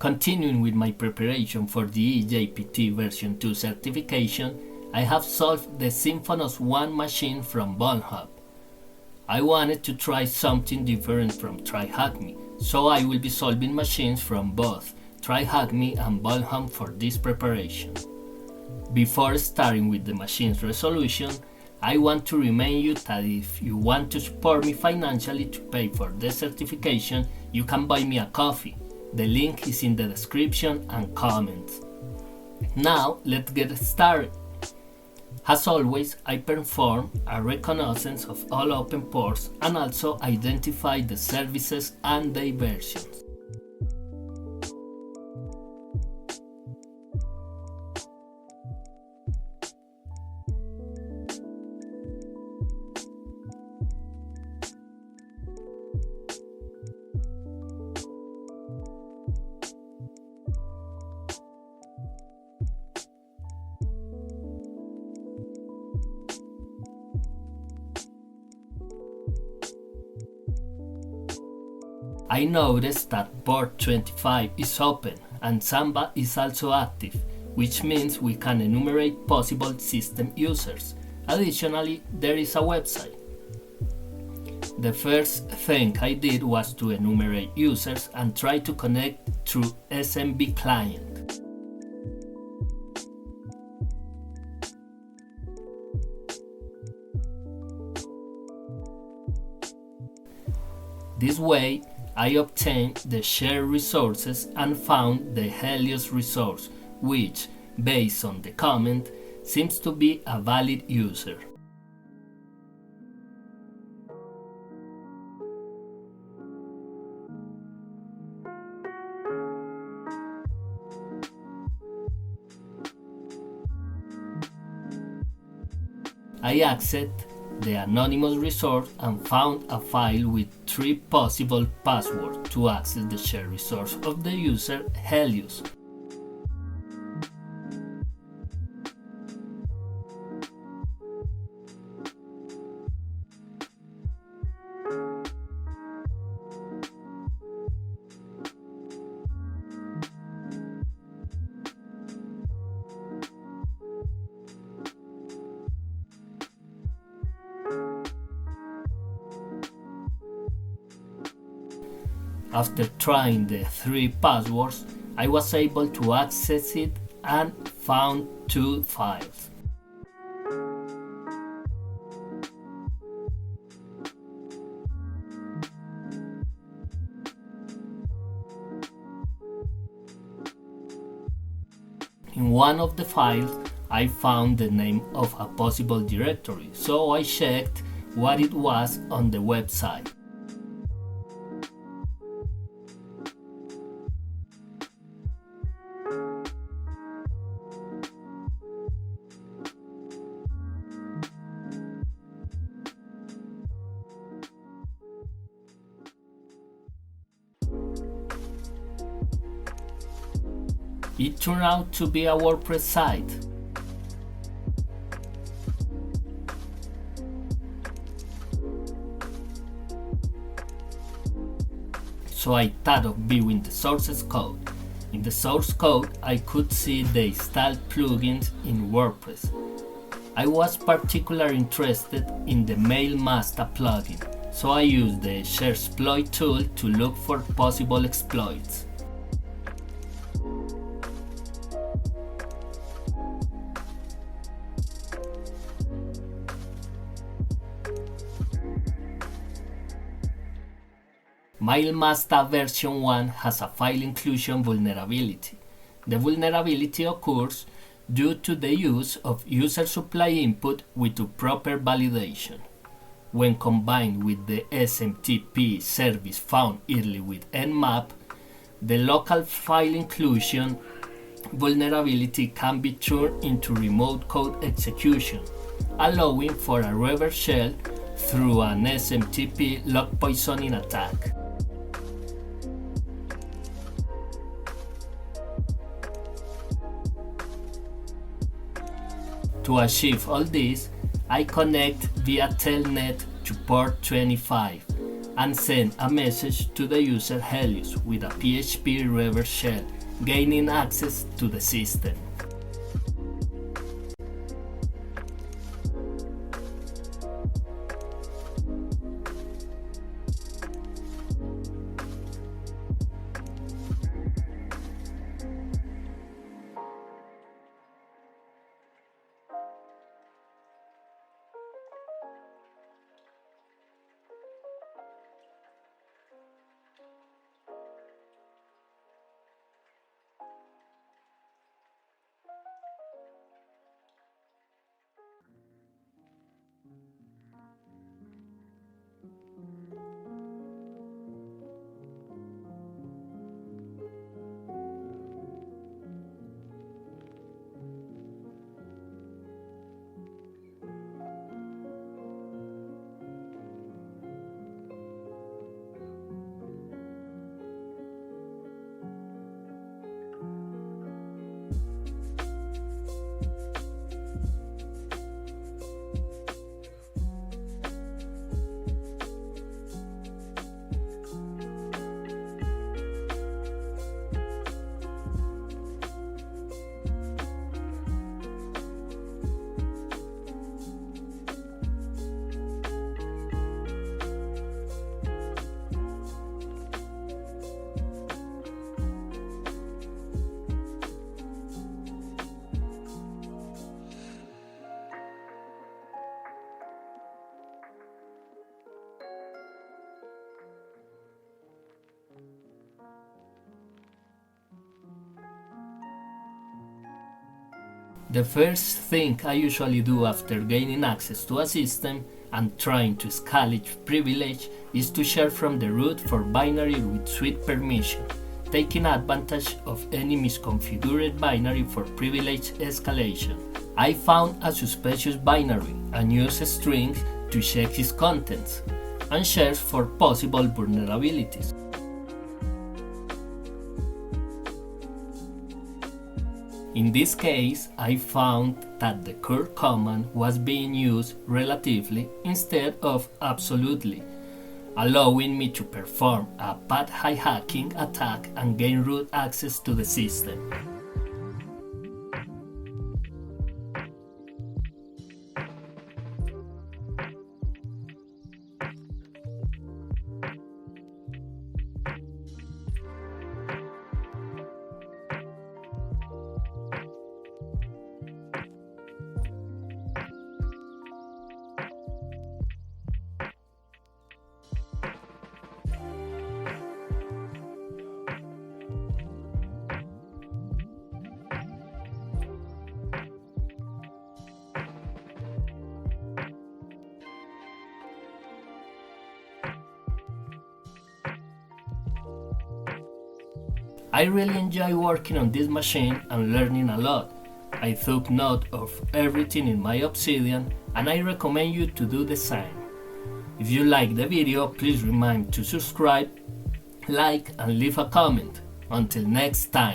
Continuing with my preparation for the eJPT version 2 certification, I have solved the Symfonos 1 machine from VulnHub. I wanted to try something different from TryHackMe, so I will be solving machines from both TryHackMe and VulnHub for this preparation. Before starting with the machine's resolution, I want to remind you that if you want to support me financially to pay for the certification, you can buy me a coffee. The link is in the description and comments. Now let's get started. As always, I perform a reconnaissance of all open ports and also identify the services and their versions. I noticed that port 25 is open and Samba is also active, which means we can enumerate possible system users. Additionally, there is a website. The first thing I did was to enumerate users and try to connect through SMB client. This way, I obtained the shared resources and found the Helios resource, which, based on the comment, seems to be a valid user. I accessed the anonymous resource and found a file with 3 possible passwords to access the shared resource of the user Helios. After trying the 3 passwords, I was able to access it and found 2 files. In one of the files, I found the name of a possible directory, so I checked what it was on the website. It turned out to be a WordPress site. So I thought of viewing the source code. In the source code, I could see the installed plugins in WordPress. I was particularly interested in the MailMaster plugin, so I used the ShareExploit tool to look for possible exploits. MailMaster version 1 has a file inclusion vulnerability. The vulnerability occurs due to the use of user supply input without proper validation. When combined with the SMTP service found early with Nmap, the local file inclusion vulnerability can be turned into remote code execution, allowing for a reverse shell through an SMTP log poisoning attack. To achieve all this, I connect via Telnet to port 25 and send a message to the user Helios with a PHP reverse shell, gaining access to the system. The first thing I usually do after gaining access to a system and trying to escalate privilege is to share from the root for binary with suite permission, taking advantage of any misconfigured binary for privilege escalation. I found a suspicious binary and used a string to check its contents and shares for possible vulnerabilities. In this case, I found that the curt command was being used relatively instead of absolutely, allowing me to perform a path hijacking attack and gain root access to the system. I really enjoy working on this machine and learning a lot. I took note of everything in my Obsidian and I recommend you to do the same. If you like the video, please remember to subscribe, like and leave a comment. Until next time.